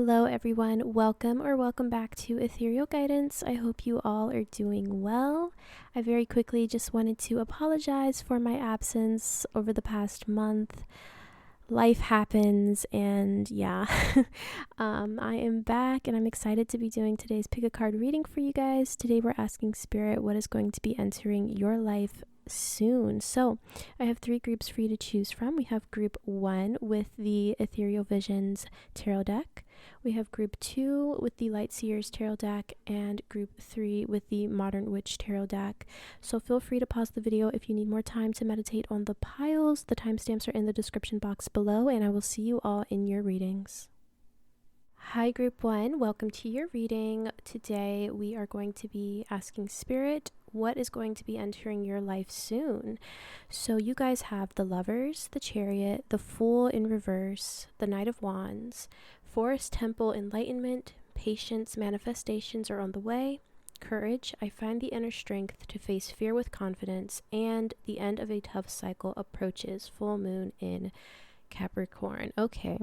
Hello, everyone. Welcome back to Ethereal Guidance. I hope you all are doing well. I very quickly just wanted to apologize for my absence over the past month. Life happens, and yeah, I am back, and I'm excited to be doing today's pick a card reading for you guys. Today, we're asking Spirit what is going to be entering your life soon. So I have 3 groups for you to choose from. We have group 1 with the Ethereal Visions tarot deck. We have group 2 with the Light Seers tarot deck, and group 3 with the Modern Witch tarot deck. So feel free to pause the video if you need more time to meditate on the piles. The timestamps are in the description box below, and I will see you all in your readings. Hi group 1, welcome to your reading. Today we are going to be asking Spirit what is going to be entering your life soon. So you guys have the Lovers, the Chariot, the Fool in reverse, the Knight of Wands, Forest Temple, Enlightenment, Patience, Manifestations are on the way, Courage, I find the inner strength to face fear with confidence, and the end of a tough cycle approaches, Full Moon in Capricorn. Okay.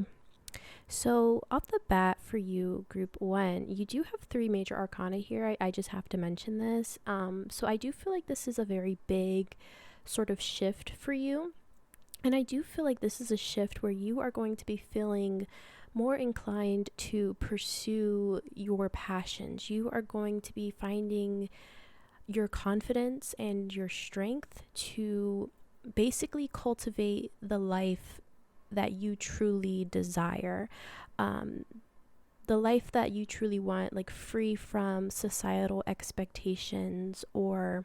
So off the bat for you, group 1, you do have 3 major arcana here. I just have to mention this. So I do feel like this is a very big sort of shift for you. And I do feel like this is a shift where you are going to be feeling more inclined to pursue your passions. You are going to be finding your confidence and your strength to basically cultivate the life that you truly desire, the life that you truly want, like free from societal expectations or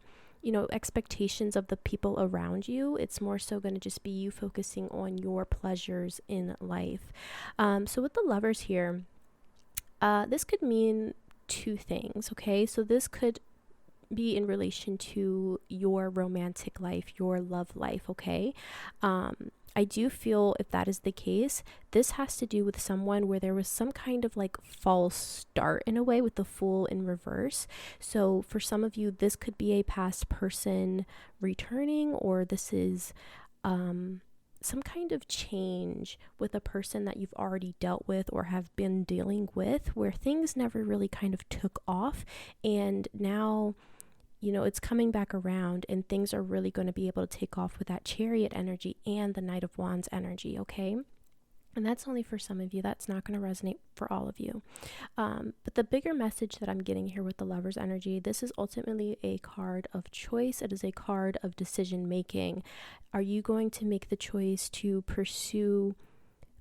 expectations of the people around you. It's more so going to just be you focusing on your pleasures in life. So with the Lovers here, this could mean 2 things. Okay, so this could be in relation to your romantic life, your love life. Okay, I do feel if that is the case, this has to do with someone where there was some kind of like false start in a way with the Fool in reverse. So for some of you, this could be a past person returning, or this is some kind of change with a person that you've already dealt with or have been dealing with, where things never really kind of took off, and now it's coming back around and things are really going to be able to take off with that Chariot energy and the Knight of Wands energy, okay? And that's only for some of you. That's not going to resonate for all of you. But the bigger message that I'm getting here with the Lovers energy, this is ultimately a card of choice. It is a card of decision making. Are you going to make the choice to pursue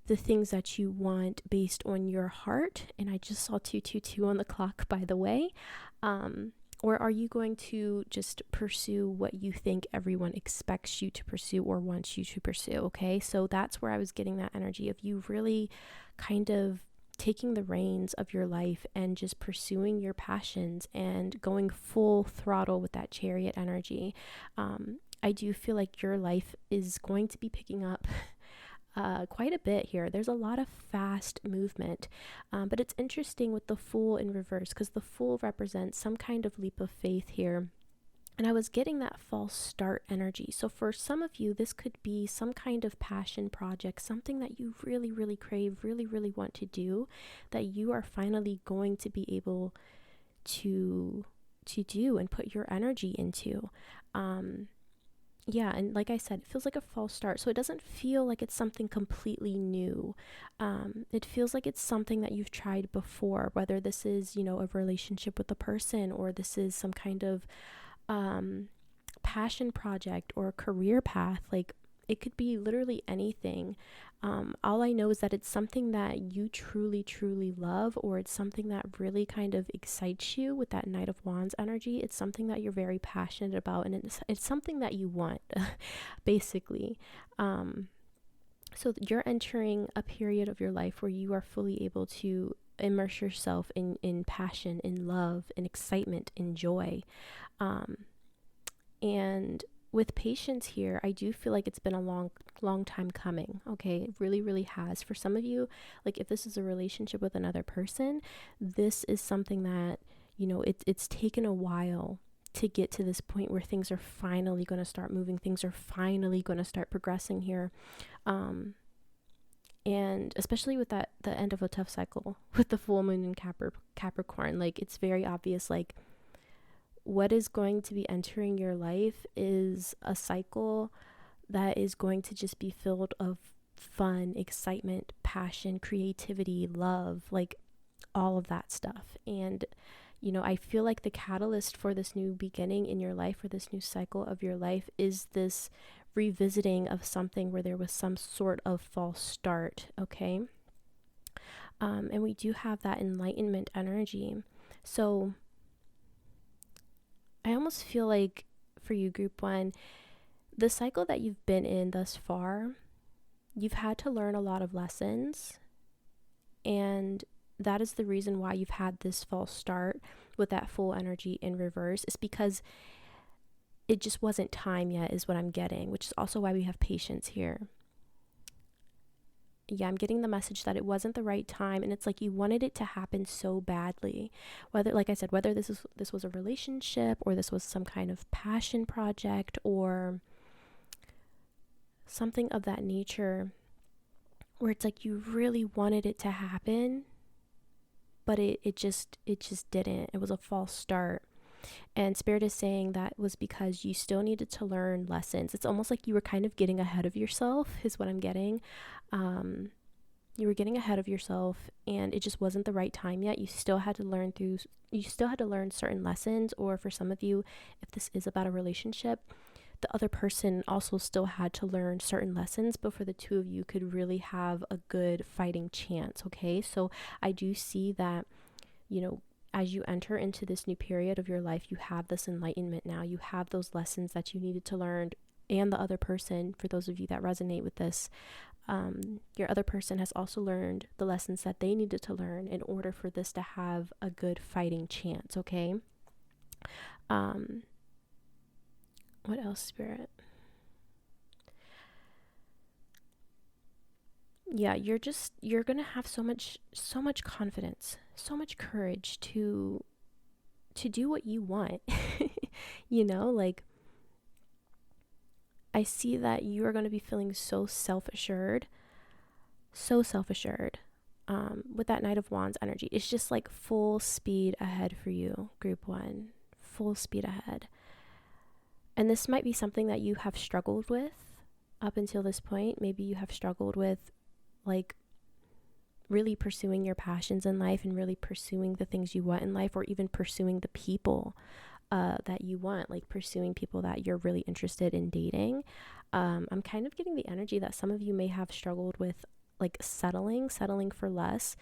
the things that you want based on your heart? And I just saw 222 on the clock, by the way. Or are you going to just pursue what you think everyone expects you to pursue or wants you to pursue? Okay, so that's where I was getting that energy of you really kind of taking the reins of your life and just pursuing your passions and going full throttle with that Chariot energy. I do feel like your life is going to be picking up quite a bit here. There's a lot of fast movement, but it's interesting with the Fool in reverse because the Fool represents some kind of leap of faith here. And I was getting that false start energy. So for some of you, this could be some kind of passion project, something that you really, really crave, really, really want to do, that you are finally going to be able to do and put your energy into. Yeah, and like I said, it feels like a false start. So it doesn't feel like it's something completely new. It feels like it's something that you've tried before, whether this is, a relationship with a person, or this is some kind of passion project or career path. Like, it could be literally anything. All I know is that it's something that you truly, truly love, or it's something that really kind of excites you with that Knight of Wands energy. It's something that you're very passionate about, and it's something that you want, basically. So you're entering a period of your life where you are fully able to immerse yourself in passion, in love, in excitement, in joy. And with Patience here, I do feel like it's been a long time coming. Okay, it really, really has. For some of you, like if this is a relationship with another person, this is something that, it's taken a while to get to this point where things are finally going to start moving. Things are finally going to start progressing here. And especially with the end of a tough cycle with the full moon in Capricorn, like it's very obvious, like what is going to be entering your life is a cycle that is going to just be filled of fun, excitement, passion, creativity, love, like all of that stuff. And I feel like the catalyst for this new beginning in your life, or this new cycle of your life, is this revisiting of something where there was some sort of false start. Okay. And we do have that enlightenment energy. So I almost feel like for you, group one, the cycle that you've been in thus far, you've had to learn a lot of lessons. And that is the reason why you've had this false start with that full energy in reverse, is because it just wasn't time yet, is what I'm getting, which is also why we have patience here. Yeah, I'm getting the message that it wasn't the right time, and it's like you wanted it to happen so badly. Whether, like I said, whether this was a relationship, or this was some kind of passion project, or something of that nature, where it's like you really wanted it to happen, but it just didn't. It was a false start. And Spirit is saying that was because you still needed to learn lessons. It's almost like you were kind of getting ahead of yourself, is what I'm getting. You were getting ahead of yourself, and it just wasn't the right time yet. You still had to learn certain lessons, or for some of you, if this is about a relationship, the other person also still had to learn certain lessons before the two of you could really have a good fighting chance. Okay. So I do see that, as you enter into this new period of your life, you have this enlightenment now. You have those lessons that you needed to learn, and the other person, for those of you that resonate with this, your other person has also learned the lessons that they needed to learn in order for this to have a good fighting chance. Okay. What else, Spirit? Yeah, you're gonna have so much confidence, so much courage to do what you want. Like, I see that you are going to be feeling so self-assured, with that Knight of Wands energy. It's just like full speed ahead for you, group one, full speed ahead. And this might be something that you have struggled with up until this point. Maybe you have struggled with, like, really pursuing your passions in life, and really pursuing the things you want in life, or even pursuing the people that you want, like pursuing people that you're really interested in dating. I'm kind of getting the energy that some of you may have struggled with, like settling for less,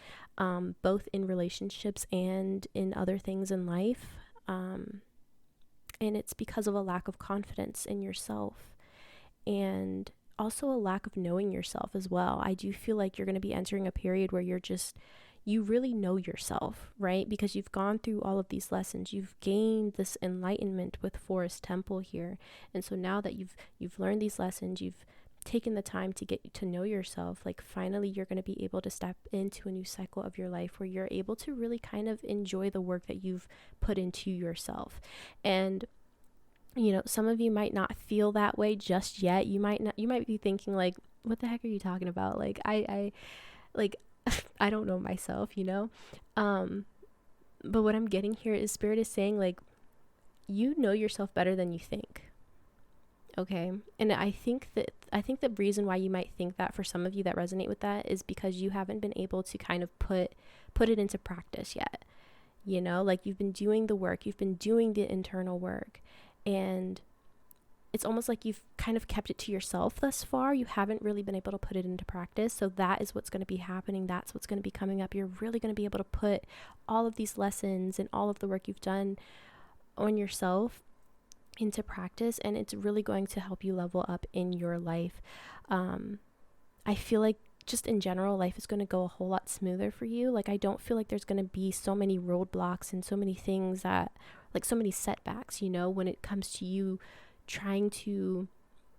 both in relationships and in other things in life. And it's because of a lack of confidence in yourself, and also a lack of knowing yourself as well. I do feel like you're going to be entering a period where you really know yourself, right? Because you've gone through all of these lessons. You've gained this enlightenment with Forest Temple here. And so now that you've learned these lessons, you've taken the time to get to know yourself, like finally you're going to be able to step into a new cycle of your life where you're able to really kind of enjoy the work that you've put into yourself. And some of you might not feel that way just yet. You might be thinking, like, what the heck are you talking about? Like, I like I don't know myself, but what I'm getting here is Spirit is saying, like, you know yourself better than you think. Okay. And I think the reason why you might think that, for some of you that resonate with that, is because you haven't been able to kind of put it into practice yet. Like, you've been doing the work, you've been doing the internal work, and it's almost like you've kind of kept it to yourself thus far. You haven't really been able to put it into practice. So that is what's going to be happening. That's what's going to be coming up. You're really going to be able to put all of these lessons and all of the work you've done on yourself into practice, and it's really going to help you level up in your life. I feel like just in general, life is going to go a whole lot smoother for you. Like, I don't feel like there's going to be so many roadblocks and so many things that, like, so many setbacks, when it comes to you trying to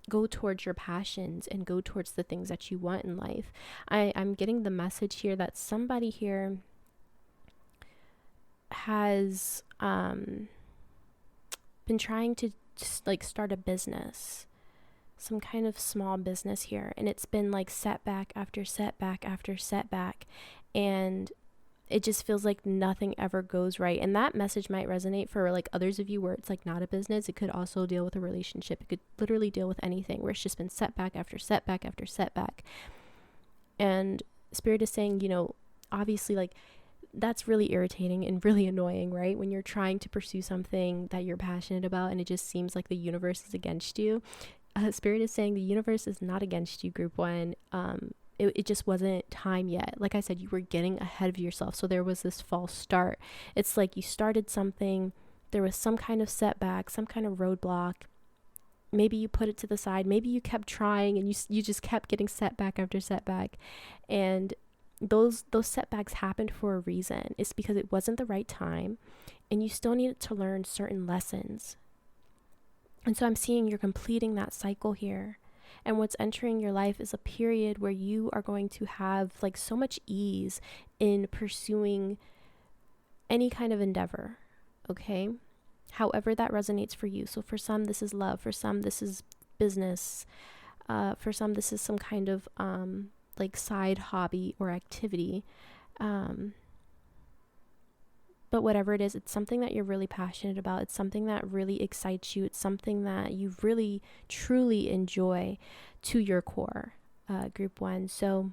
go towards your passions and go towards the things that you want in life. I'm getting the message here that somebody here has been trying to just, like, start a business. some kind of small business here, and it's been like setback after setback after setback, and it just feels like nothing ever goes right. And that message might resonate for like others of you where it's like not a business. It could also deal with a relationship. It could literally deal with anything where it's just been setback after setback after setback. And Spirit is saying, you know, obviously like that's really irritating and really annoying, right? When you're trying to pursue something that you're passionate about and it just seems like the universe is against you. Spirit is saying the universe is not against you, group one. It just wasn't time yet. Like I said, you were getting ahead of yourself. So there was this false start. It's like you started something, there was some kind of setback, some kind of roadblock. Maybe you put it to the side. Maybe you kept trying and you just kept getting setback after setback. And those setbacks happened for a reason. It's because it wasn't the right time and you still needed to learn certain lessons. And so I'm seeing you're completing that cycle here. And what's entering your life is a period where you are going to have like so much ease in pursuing any kind of endeavor, okay? However that resonates for you. So for some, this is love. For some, this is business. For some, this is some kind of like side hobby or activity. But whatever it is, it's something that you're really passionate about. It's something that really excites you. It's something that you really, truly enjoy to your core, group one. So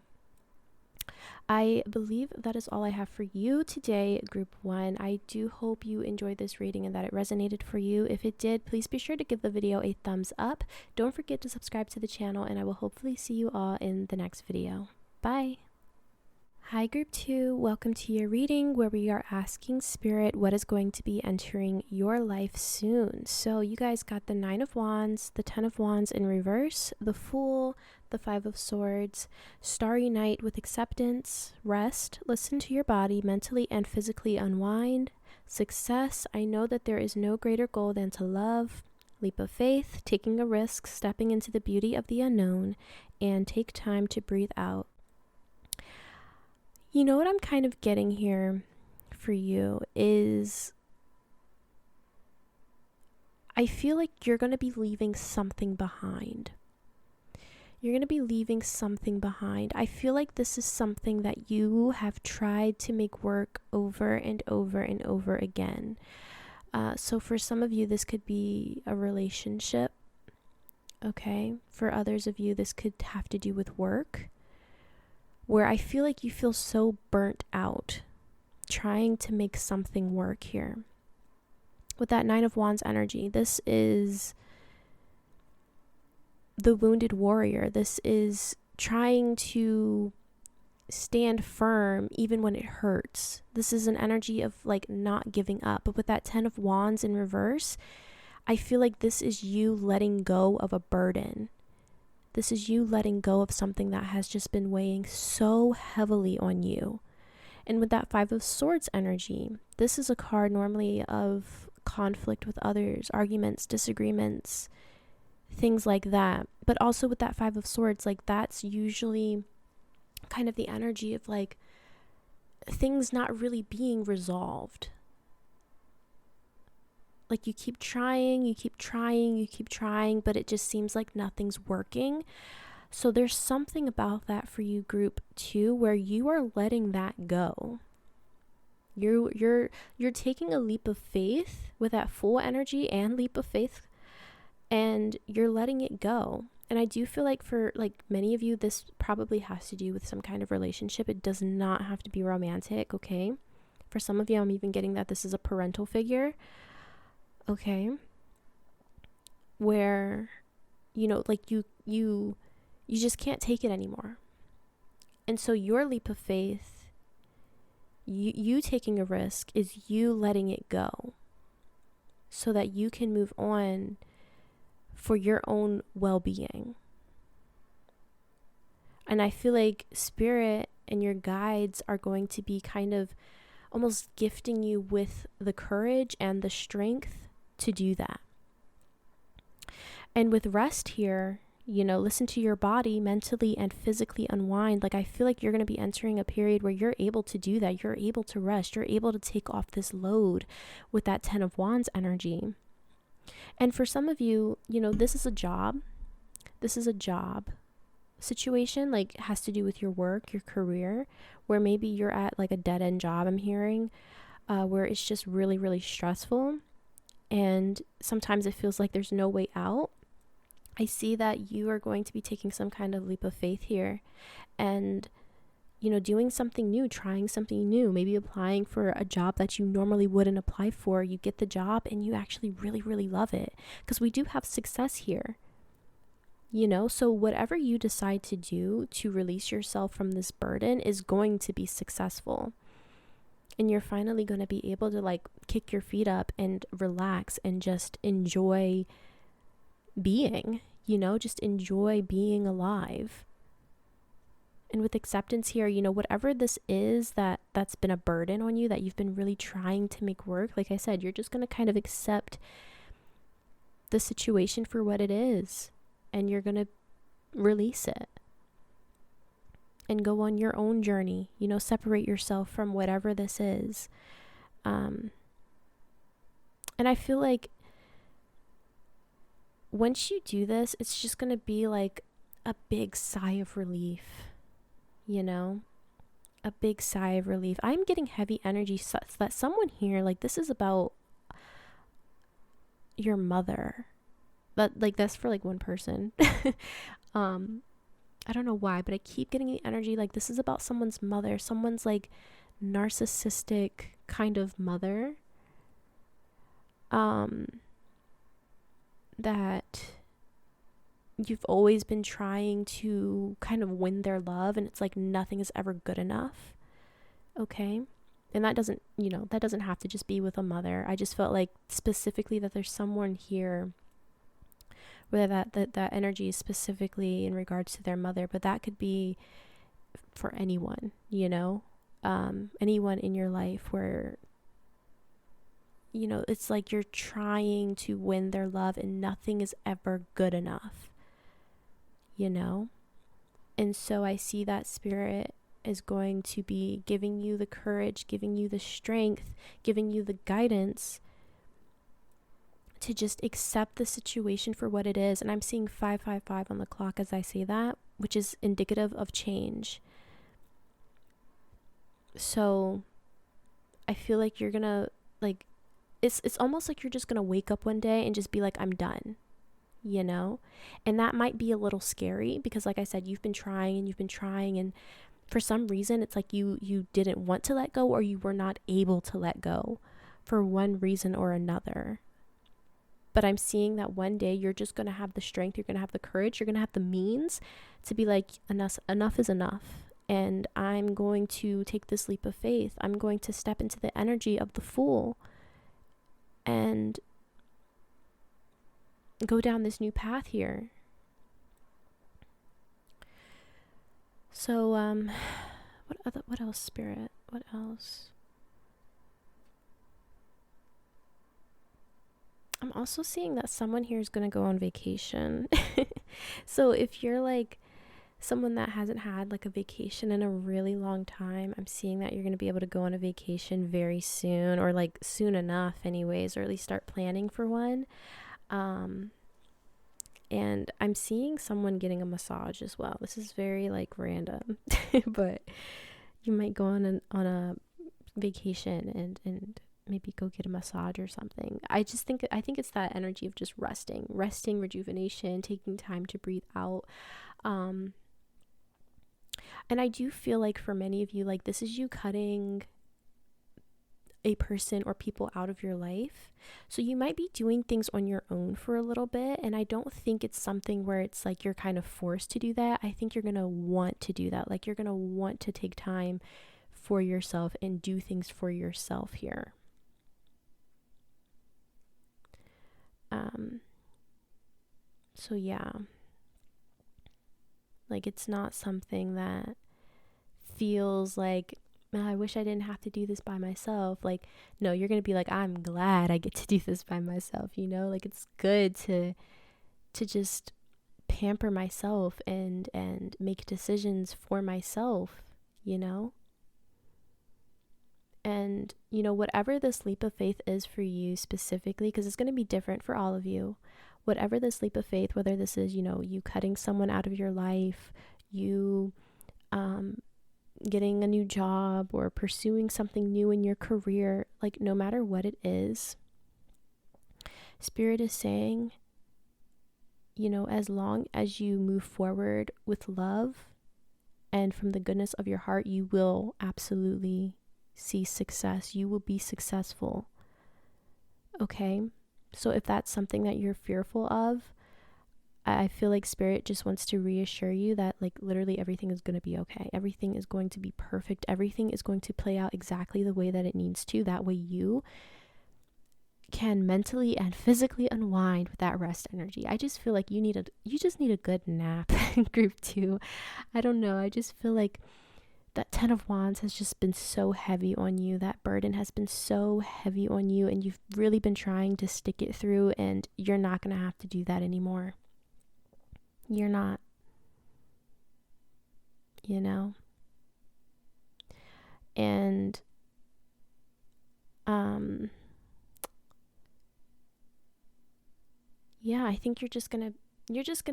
I believe that is all I have for you today, group one. I do hope you enjoyed this reading and that it resonated for you. If it did, please be sure to give the video a thumbs up. Don't forget to subscribe to the channel, and I will hopefully see you all in the next video. Bye. Hi group 2, welcome to your reading where we are asking Spirit what is going to be entering your life soon. So you guys got the 9 of Wands, the 10 of Wands in reverse, the Fool, the 5 of Swords, Starry Night with acceptance, rest, listen to your body, mentally and physically unwind, success, I know that there is no greater goal than to love, leap of faith, taking a risk, stepping into the beauty of the unknown, and take time to breathe out. You know what I'm kind of getting here for you is I feel like you're going to be leaving something behind. You're going to be leaving something behind. I feel like this is something that you have tried to make work over and over and over again. So for some of you, this could be a relationship. Okay. For others of you, this could have to do with work, where I feel like you feel so burnt out trying to make something work here. With that 9 of Wands energy, this is the wounded warrior. This is trying to stand firm even when it hurts. This is an energy of like not giving up. But with that 10 of Wands in reverse, I feel like this is you letting go of a burden. This is you letting go of something that has just been weighing so heavily on you. And with that 5 of Swords energy, this is a card normally of conflict with others, arguments, disagreements, things like that. But also with that 5 of Swords, like that's usually kind of the energy of like things not really being resolved. Like you keep trying, but it just seems like nothing's working. So there's something about that for you, group 2, where you are letting that go. You're taking a leap of faith with that Fool energy and leap of faith, and you're letting it go. And I do feel like for like many of you, this probably has to do with some kind of relationship. It does not have to be romantic, okay? For some of you, I'm even getting that this is a parental figure. Okay, where, you know, like you just can't take it anymore. And so your leap of faith, you taking a risk is you letting it go so that you can move on for your own well-being. And I feel like Spirit and your guides are going to be kind of almost gifting you with the courage and the strength to do that. And with rest here, you know, listen to your body, mentally and physically unwind. Like I feel like you're going to be entering a period where you're able to do that. You're able to rest. You're able to take off this load with that 10 of Wands energy. And for some of you, you know, this is a job. this is a job situation, like has to do with your work, your career, where maybe you're at like a dead end job, I'm hearing, where it's just really, really stressful. And sometimes it feels like there's no way out. I see that you are going to be taking some kind of leap of faith here and, doing something new, trying something new, maybe applying for a job that you normally wouldn't apply for. You get the job and you actually really, really love it, because we do have success here. So whatever you decide to do to release yourself from this burden is going to be successful. And you're finally going to be able to like kick your feet up and relax and just enjoy being, just enjoy being alive. And with acceptance here, whatever this is that's been a burden on you, that you've been really trying to make work, like I said, you're just going to kind of accept the situation for what it is. And you're going to release it and go on your own journey, separate yourself from whatever this is. And I feel like once you do this, it's just going to be like a big sigh of relief, a big sigh of relief. I'm getting heavy energy so that someone here, like this is about your mother. But like that's for like one person. I don't know why, but I keep getting the energy like this is about someone's mother, someone's like narcissistic kind of mother. That you've always been trying to kind of win their love, and it's like nothing is ever good enough. Okay? And that doesn't have to just be with a mother. I just felt like specifically that there's someone here where that energy is specifically in regards to their mother, but that could be for anyone, anyone in your life where, it's like you're trying to win their love and nothing is ever good enough, And so I see that spirit is going to be giving you the courage, giving you the strength, giving you the guidance to just accept the situation for what it is. And I'm seeing 555 on the clock as I say that, which is indicative of change. So I feel like you're gonna like it's almost like you're just gonna wake up one day and just be like, I'm done, and that might be a little scary because like I said, you've been trying and for some reason it's like you didn't want to let go, or you were not able to let go for one reason or another. But I'm seeing that one day you're just going to have the strength, you're going to have the courage, you're going to have the means to be like, enough is enough. And I'm going to take this leap of faith. I'm going to step into the energy of the Fool and go down this new path here. So, what else, Spirit? What else? I'm also seeing that someone here is going to go on vacation. So if you're like someone that hasn't had like a vacation in a really long time, I'm seeing that you're going to be able to go on a vacation very soon, or like soon enough anyways, or at least start planning for one. And I'm seeing someone getting a massage as well. This is very like random, but you might go on a vacation and maybe go get a massage or something. I think it's that energy of just resting, rejuvenation, taking time to breathe out. And I do feel like for many of you, like this is you cutting a person or people out of your life. So you might be doing things on your own for a little bit. And I don't think it's something where it's like you're kind of forced to do that. I think you're going to want to do that. Like you're going to want to take time for yourself and do things for yourself here. So yeah, like it's not something that feels like, I wish I didn't have to do this by myself. Like, no, you're going to be like, I'm glad I get to do this by myself, like it's good to just pamper myself and make decisions for myself, And, whatever this leap of faith is for you specifically, because it's going to be different for all of you, whatever this leap of faith, whether this is, you cutting someone out of your life, you getting a new job, or pursuing something new in your career, like no matter what it is, Spirit is saying, as long as you move forward with love and from the goodness of your heart, you will absolutely see success. You will be successful. Okay? So if that's something that you're fearful of, I feel like Spirit just wants to reassure you that like literally everything is going to be okay. Everything is going to be perfect. Everything is going to play out exactly the way that it needs to. That way you can mentally and physically unwind with that rest energy. I just feel like you just need a good nap in group 2. I don't know. I just feel like that 10 of Wands has just been so heavy on you. That burden has been so heavy on you, and you've really been trying to stick it through, and you're not going to have to do that anymore. You're not, and yeah, I think you're just gonna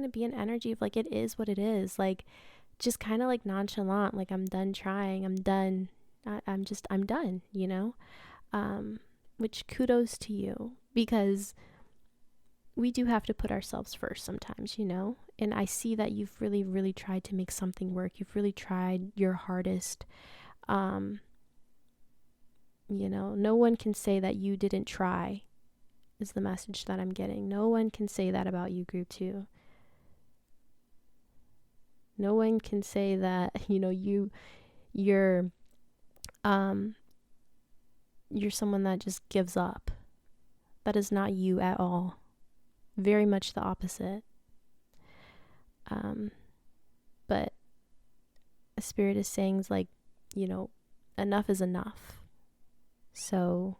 be an energy of like, it is what it is, like just kind of like nonchalant, like I'm done trying, I'm done, I'm done, which kudos to you, because we do have to put ourselves first sometimes, and I see that you've really, really tried to make something work. You've really tried your hardest. No one can say that you didn't try, is the message that I'm getting. No one can say that about you, group 2. No one can say that, you're someone that just gives up. That is not you at all. Very much the opposite. But a Spirit is saying is like, enough is enough. So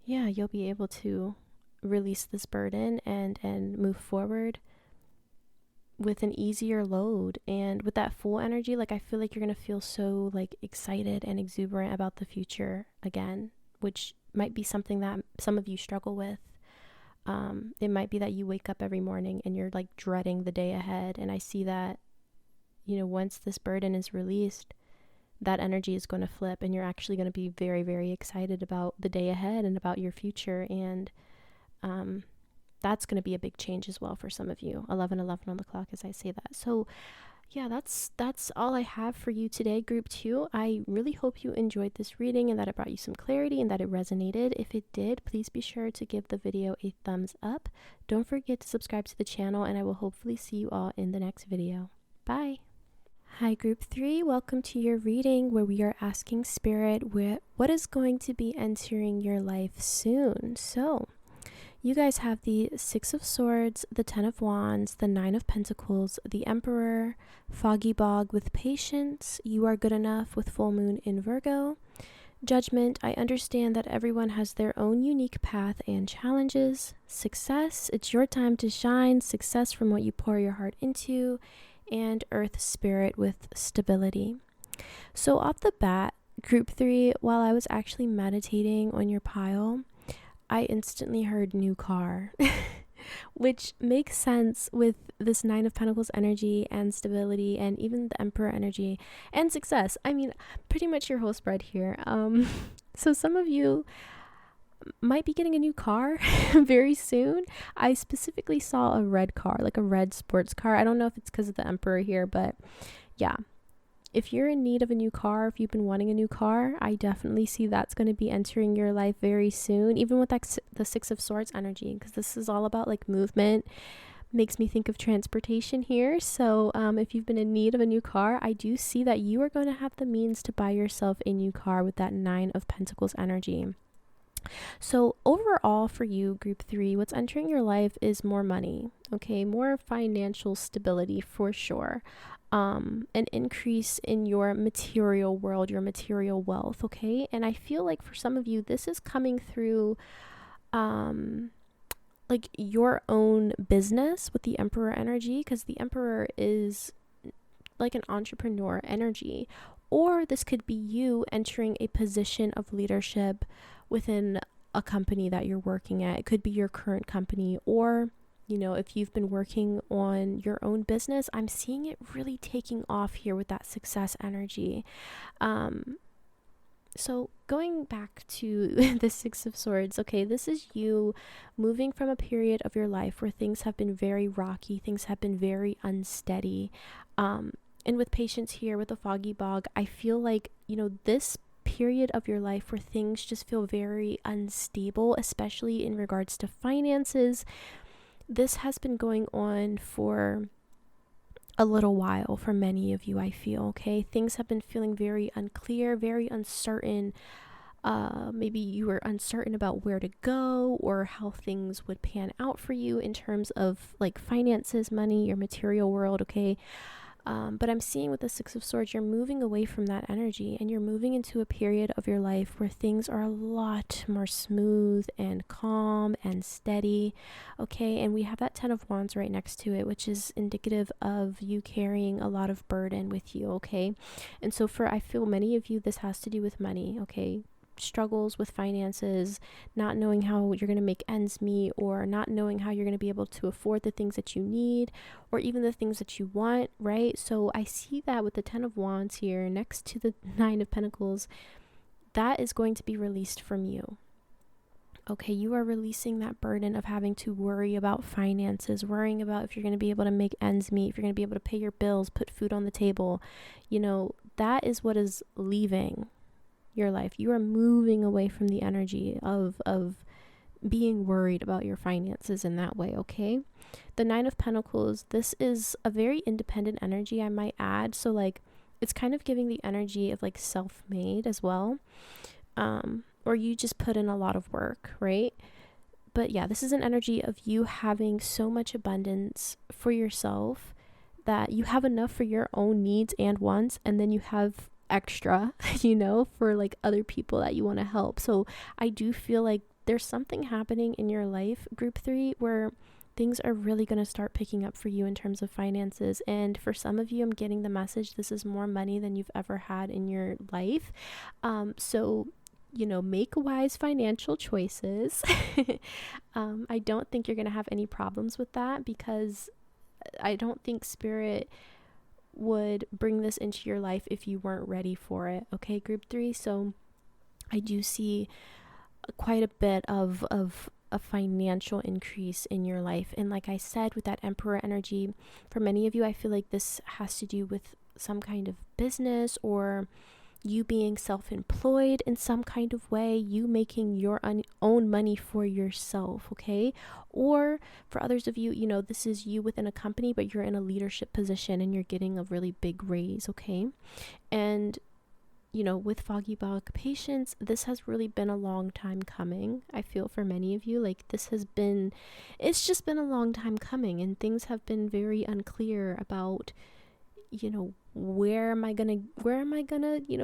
yeah, you'll be able to release this burden and move forward with an easier load, and with that full energy. Like I feel like you're gonna feel so like excited and exuberant about the future again, which might be something that some of you struggle with. It might be that you wake up every morning and you're like dreading the day ahead, and I see that once this burden is released, that energy is going to flip, and you're actually going to be very, very excited about the day ahead and about your future. And that's going to be a big change as well for some of you. 11:11 on the clock as I say that. So yeah, that's all I have for you today, group 2. I really hope you enjoyed this reading and that it brought you some clarity and that it resonated. If it did, please be sure to give the video a thumbs up. Don't forget to subscribe to the channel, and I will hopefully see you all in the next video. Bye. Hi, group 3. Welcome to your reading, where we are asking Spirit what is going to be entering your life soon. So you guys have the 6 of Swords, the 10 of Wands, the 9 of Pentacles, the Emperor, Foggy Bog with Patience, You Are Good Enough with Full Moon in Virgo, Judgment, I understand that everyone has their own unique path and challenges, Success, it's your time to shine, success from what you pour your heart into, and Earth Spirit with Stability. So off the bat, group 3, while I was actually meditating on your pile, I instantly heard new car, which makes sense with this 9 of Pentacles energy and stability, and even the Emperor energy and success. I mean, pretty much your whole spread here. So some of you might be getting a new car very soon. I specifically saw a red car, like a red sports car. I don't know if it's because of the Emperor here, but yeah. If you're in need of a new car, if you've been wanting a new car, I definitely see that's going to be entering your life very soon, even with the 6 of Swords energy, because this is all about like movement. Makes me think of transportation here. So if you've been in need of a new car, I do see that you are going to have the means to buy yourself a new car with that 9 of Pentacles energy. So overall for you, group 3, what's entering your life is more money, okay? More financial stability for sure. An increase in your material world, your material wealth, okay? And I feel like for some of you, this is coming through like your own business with the Emperor energy, because the Emperor is like an entrepreneur energy. Or this could be you entering a position of leadership within a company that you're working at. It could be your current company, or if you've been working on your own business, I'm seeing it really taking off here with that success energy. So going back to the Six of Swords, okay, this is you moving from a period of your life where things have been very rocky, things have been very unsteady. And with patience here with the foggy bog, I feel like, this period of your life where things just feel very unstable, especially in regards to finances, this has been going on for a little while for many of you, I feel, okay? Things have been feeling very unclear, very uncertain. Maybe you were uncertain about where to go or how things would pan out for you in terms of like finances, money, your material world, okay? But I'm seeing with the Six of Swords, you're moving away from that energy and you're moving into a period of your life where things are a lot more smooth and calm and steady, okay? And we have that Ten of Wands right next to it, which is indicative of you carrying a lot of burden with you, okay? And so I feel many of you, this has to do with money, okay? Struggles with finances, not knowing how you're going to make ends meet, or not knowing how you're going to be able to afford the things that you need or even the things that you want, right? So I see that with the Ten of Wands here next to the Nine of Pentacles, that is going to be released from you. Okay, you are releasing that burden of having to worry about finances, worrying about if you're going to be able to make ends meet, if you're going to be able to pay your bills, put food on the table. That is what is leaving your life. You are moving away from the energy of being worried about your finances in that way, okay? The Nine of Pentacles, this is a very independent energy, I might add. So like it's kind of giving the energy of like self-made as well. Or you just put in a lot of work, right? But yeah, this is an energy of you having so much abundance for yourself that you have enough for your own needs and wants, and then you have extra, for like other people that you want to help. So I do feel like there's something happening in your life, group 3, where things are really going to start picking up for you in terms of finances. And for some of you, I'm getting the message this is more money than you've ever had in your life. So make wise financial choices. I don't think you're going to have any problems with that, because I don't think Spirit would bring this into your life if you weren't ready for it, okay, group 3? So I do see quite a bit of a financial increase in your life. And like I said, with that Emperor energy, for many of you, I feel like this has to do with some kind of business, or you being self-employed in some kind of way, you making your own money for yourself, okay? Or for others of you, this is you within a company, but you're in a leadership position and you're getting a really big raise, okay? And with foggy bog patience, this has really been a long time coming. I feel for many of you, like it's just been a long time coming, and things have been very unclear about where am I gonna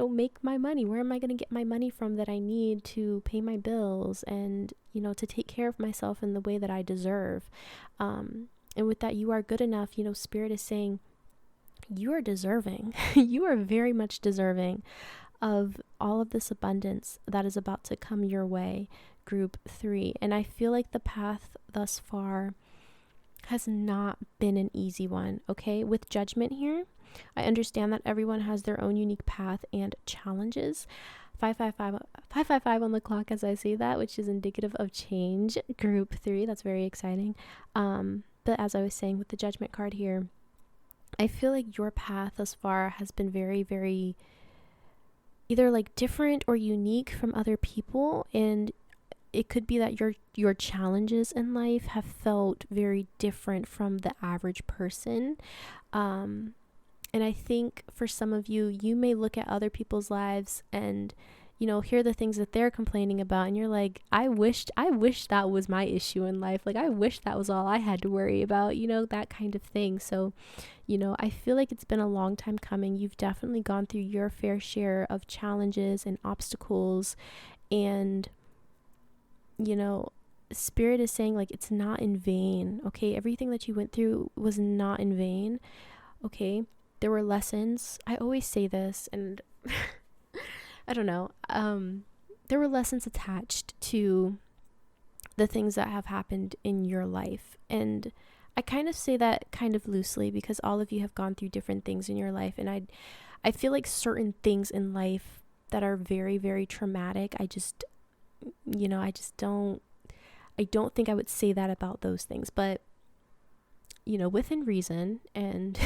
make my money? Where am I gonna get my money from that I need to pay my bills and to take care of myself in the way that I deserve? And with that, you are good enough. Spirit is saying you are deserving. You are very much deserving of all of this abundance that is about to come your way, group 3. And I feel like the path thus far has not been an easy one, okay? With Judgment here, I understand that everyone has their own unique path and challenges. 555 on the clock as I say that, which is indicative of change, group 3. That's very exciting. But as I was saying with the Judgment card here, I feel like your path thus far has been very, very either like different or unique from other people, and it could be that your challenges in life have felt very different from the average person. And I think for some of you, you may look at other people's lives and hear the things that they're complaining about, and you're like, I wish that was my issue in life. Like, I wish that was all I had to worry about, that kind of thing. So I feel like it's been a long time coming. You've definitely gone through your fair share of challenges and obstacles, and Spirit is saying like it's not in vain, okay? Everything that you went through was not in vain, okay? There were lessons. I always say this, and I don't know. there were lessons attached to the things that have happened in your life. And I kind of say that kind of loosely because all of you have gone through different things in your life. And I feel like certain things in life that are very, very traumatic, I don't think I would say that about those things. But, within reason and,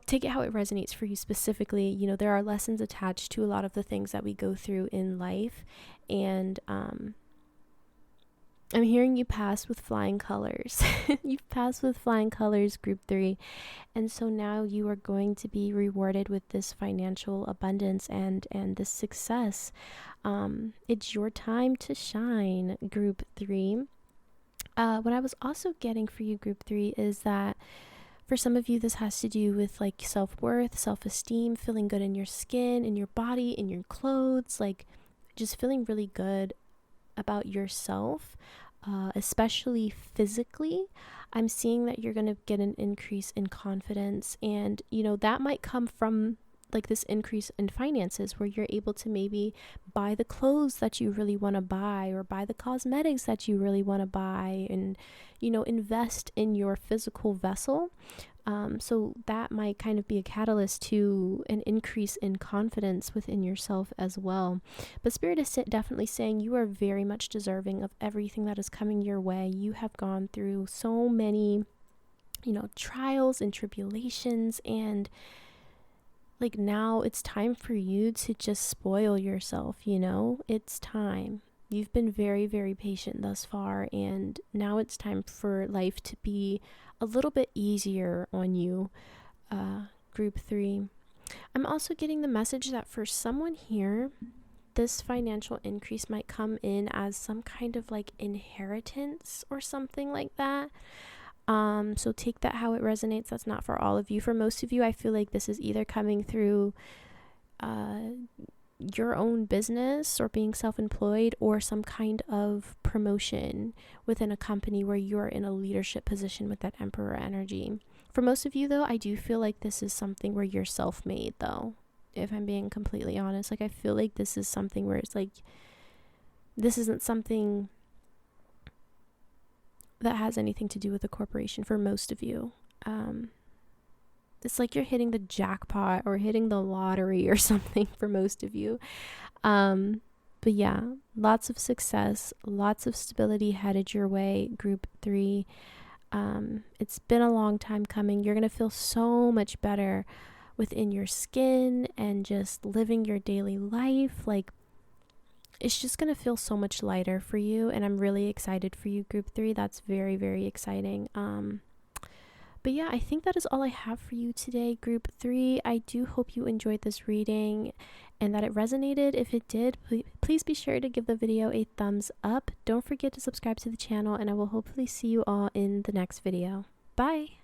take it how it resonates for you specifically. There are lessons attached to a lot of the things that we go through in life. And I'm hearing you pass with flying colors. You've passed with flying colors, group 3. And so now you are going to be rewarded with this financial abundance and this success. It's your time to shine, group 3. What I was also getting for you, group 3, is that for some of you, this has to do with like self-worth, self-esteem, feeling good in your skin, in your body, in your clothes, like just feeling really good about yourself, especially physically. I'm seeing that you're going to get an increase in confidence, and that might come from like this increase in finances where you're able to maybe buy the clothes that you really want to buy, or buy the cosmetics that you really want to buy, and invest in your physical vessel. So that might kind of be a catalyst to an increase in confidence within yourself as well. But Spirit is definitely saying you are very much deserving of everything that is coming your way. You have gone through so many, trials and tribulations, and like now it's time for you to just spoil yourself. It's time. You've been very, very patient thus far, and now it's time for life to be a little bit easier on you, group 3. I'm also getting the message that for someone here, this financial increase might come in as some kind of like inheritance or something like that. So take that how it resonates. That's not for all of you. For most of you, I feel like this is either coming through your own business or being self-employed, or some kind of promotion within a company where you are in a leadership position with that Emperor energy. For most of you though, I do feel like this is something where you're self-made though, if I'm being completely honest. Like I feel like this is something where it's like, this isn't something that has anything to do with a corporation for most of you. It's like you're hitting the jackpot or hitting the lottery or something for most of you. But yeah, lots of success, lots of stability headed your way, group 3. It's been a long time coming. You're going to feel so much better within your skin and just living your daily life. Like, it's just going to feel so much lighter for you. And I'm really excited for you, group 3. That's very, very exciting. But yeah, I think that is all I have for you today, group 3. I do hope you enjoyed this reading and that it resonated. If it did, please be sure to give the video a thumbs up. Don't forget to subscribe to the channel, and I will hopefully see you all in the next video. Bye!